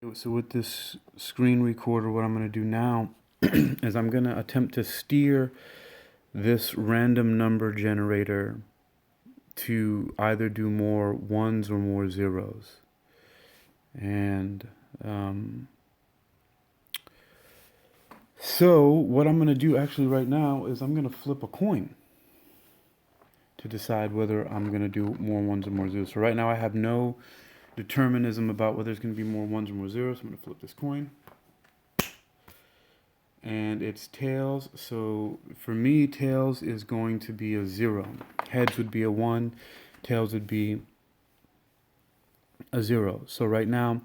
So with this screen recorder, what I'm going to do now is I'm going to attempt to steer this random number generator to either do more ones or more zeros. And so what I'm going to do actually right now is I'm going to flip a coin to decide whether I'm going to do more ones or more zeros. So right now I have no determinism about whether there's going to be more ones or more zeros. So I'm going to flip this coin. And it's tails. So for me, tails is going to be a 0. Heads would be a 1. Tails would be a 0. So right now,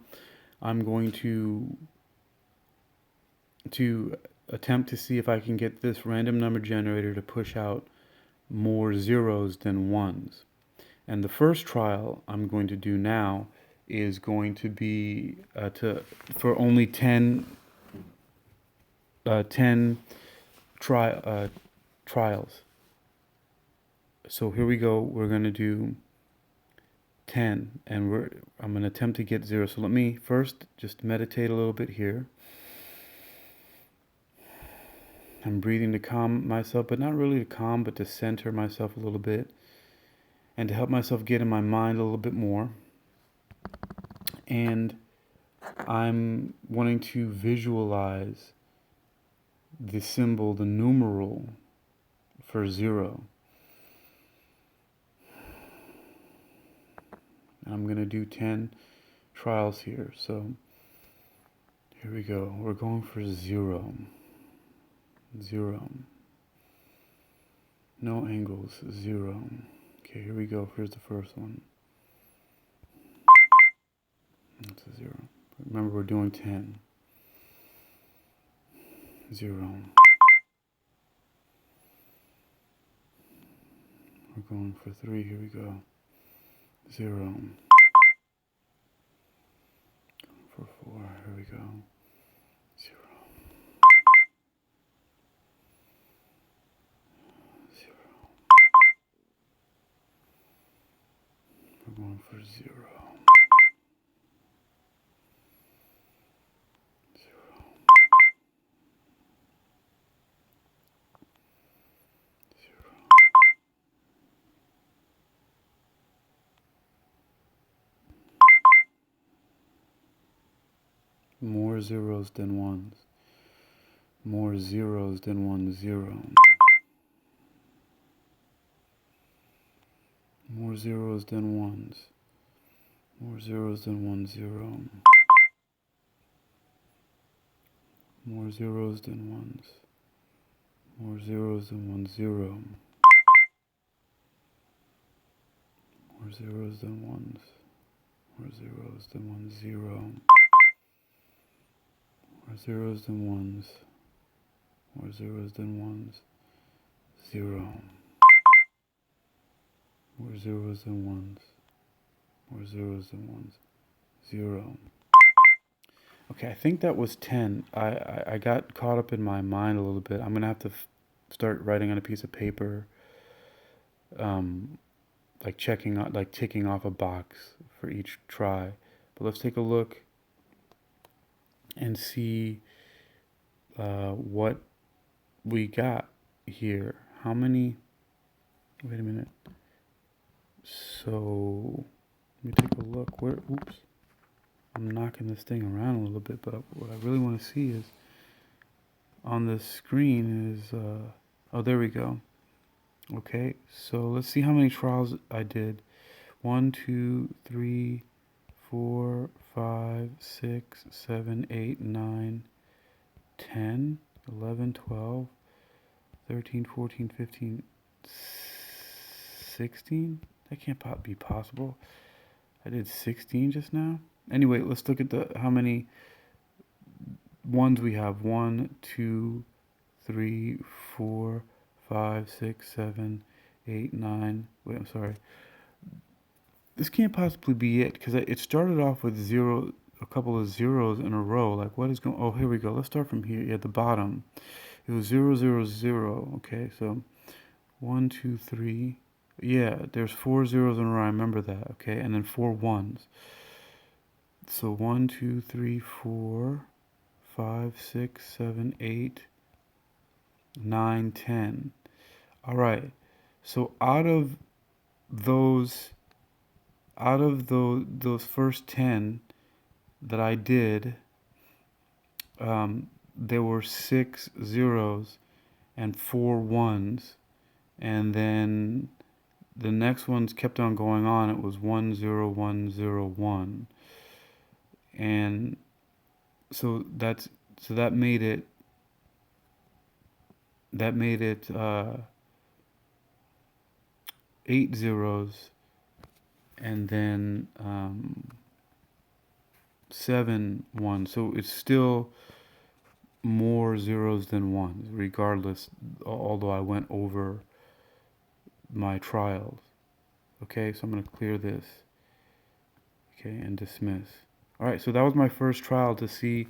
I'm going to attempt to see if I can get this random number generator to push out more zeros than ones. And the first trial I'm going to do now is going to be for only 10 trials. So here we go. We're going to do 10, and I'm going to attempt to get 0. So let me first just meditate a little bit here. I'm breathing to calm myself, but not really to calm, but to center myself a little bit and to help myself get in my mind a little bit more. And I'm wanting to visualize the symbol, the numeral for 0. I'm going to do 10 trials here. So here we go. We're going for 0. 0. No angles. 0. Okay, here we go. Here's the first one. That's a 0. Remember, we're doing 10. 0. We're going for 3. Here we go. 0. Going for 4. Here we go. 0. 0. We're going for 0. 0. 0. More zeros than ones. More zeros than 1 0. More zeros than ones. More zeros than 1 0. More zeros than ones. More zeros than 1 0. More zeros than ones. More zeros than 1 0. More zeros than ones. More zeros than ones. 0. More zeros than ones. More zeros than ones. 0. Okay, I think that was 10. I got caught up in my mind a little bit. I'm going to have to start writing on a piece of paper, like ticking off a box for each try. But let's take a look and see what we got here. How many? Wait a minute. So let me take a look. Oops. I'm knocking this thing around a little bit, but what I really want to see is on the screen is, oh, there we go. Okay, so let's see how many trials I did. 1, 2, 3, 4, 5, 6, 7, 8, 9, 10, 11, 12, 13, 14, 15, 16? That can't be possible. I did 16 just now. Anyway, let's look at how many ones we have. 1, 2, 3, 4, 5, 6, 7, 8, 9. Wait, I'm sorry. This can't possibly be it because it started off with a couple of zeros in a row. Like, what is going? Oh, here we go. Let's start from here at the bottom. It was 0, 0, 0. Okay, so 1, 2, 3. Yeah, there's 4 zeros in a row. I remember that. Okay, and then 4 ones. So 1, 2, 3, 4, 5, 6, 7, 8, 9, 10. All right. So those out of those first 10 that I did, there were 6 zeros and 4 ones, and then the next ones kept on going on. It was 1 0 1 0 1, and so that made it 8 zeros, and then 7 ones. So it's still more zeros than ones, regardless, although I went over my trials. Okay, so I'm going to clear this. Okay, and dismiss. All right, so that was my first trial to see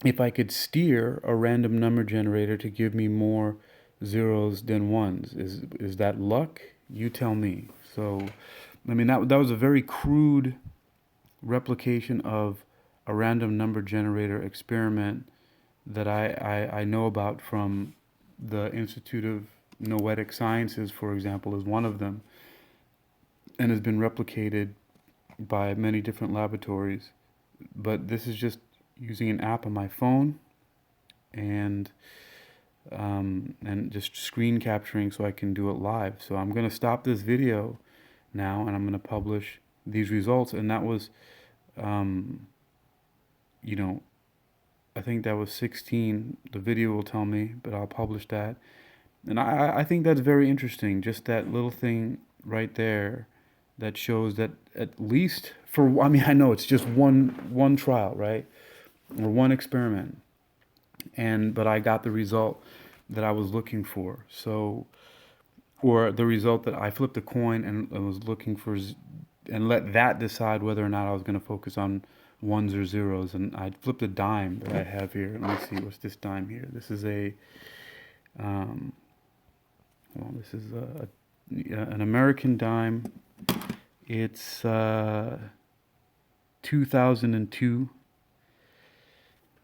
if I could steer a random number generator to give me more zeros than ones. Is that luck? You tell me. So, I mean, that was a very crude replication of a random number generator experiment that I know about from the Institute of Noetic Sciences, for example, is one of them, and has been replicated by many different laboratories. But this is just using an app on my phone and just screen capturing so I can do it live. So I'm going to stop this video now, and I'm going to publish these results. And that was, I think that was 16. The video will tell me, but I'll publish that. And I think that's very interesting, just that little thing right there that shows that at least I know it's just one trial, right? Or one experiment. But I got the result that I was looking for. So, or the result that I flipped a coin and was looking for, and let that decide whether or not I was going to focus on ones or zeros. And I flipped a dime that I have here. Let me see, what's this dime here? This is this is an American dime. It's 2002.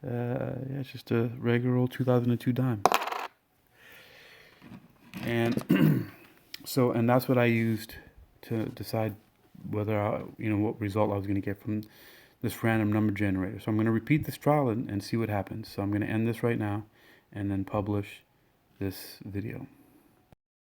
It's just a regular old 2002 dime. And and that's what I used to decide whether what result I was going to get from this random number generator. So I'm going to repeat this trial and see what happens. So I'm going to end this right now and then publish this video.